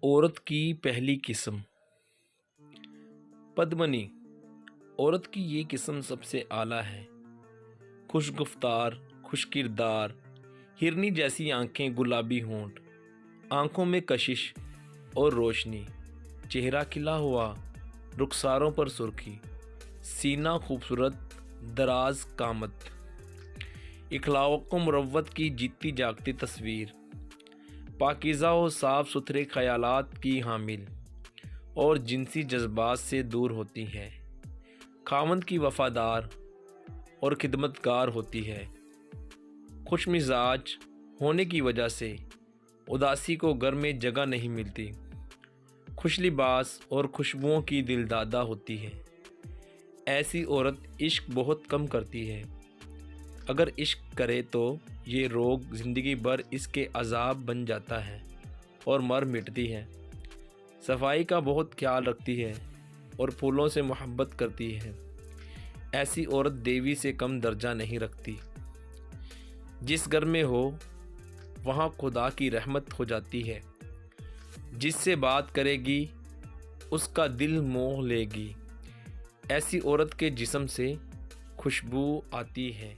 عورت کی پہلی قسم پدمنی۔ عورت کی یہ قسم سب سے اعلیٰ ہے۔ خوش گفتار، خوش کردار، ہرنی جیسی آنکھیں، گلابی ہونٹ، آنکھوں میں کشش اور روشنی، چہرہ کھلا ہوا، رخساروں پر سرخی، سینہ خوبصورت، دراز قامت، اخلاق و مروت کی جیتی جاگتی تصویر، پاکیزہ و صاف ستھرے خیالات کی حامل اور جنسی جذبات سے دور ہوتی ہے، خاوند کی وفادار اور خدمتگار ہوتی ہے، خوش مزاج ہونے کی وجہ سے اداسی کو گھر میں جگہ نہیں ملتی، خوش لباس اور خوشبوؤں کی دلدادہ ہوتی ہے۔ ایسی عورت عشق بہت کم کرتی ہے، اگر عشق کرے تو یہ روگ زندگی بھر اس کے عذاب بن جاتا ہے اور مر مٹتی ہے۔ صفائی کا بہت خیال رکھتی ہے اور پھولوں سے محبت کرتی ہے۔ ایسی عورت دیوی سے کم درجہ نہیں رکھتی۔ جس گھر میں ہو وہاں خدا کی رحمت ہو جاتی ہے، جس سے بات کرے گی اس کا دل موہ لے گی۔ ایسی عورت کے جسم سے خوشبو آتی ہے۔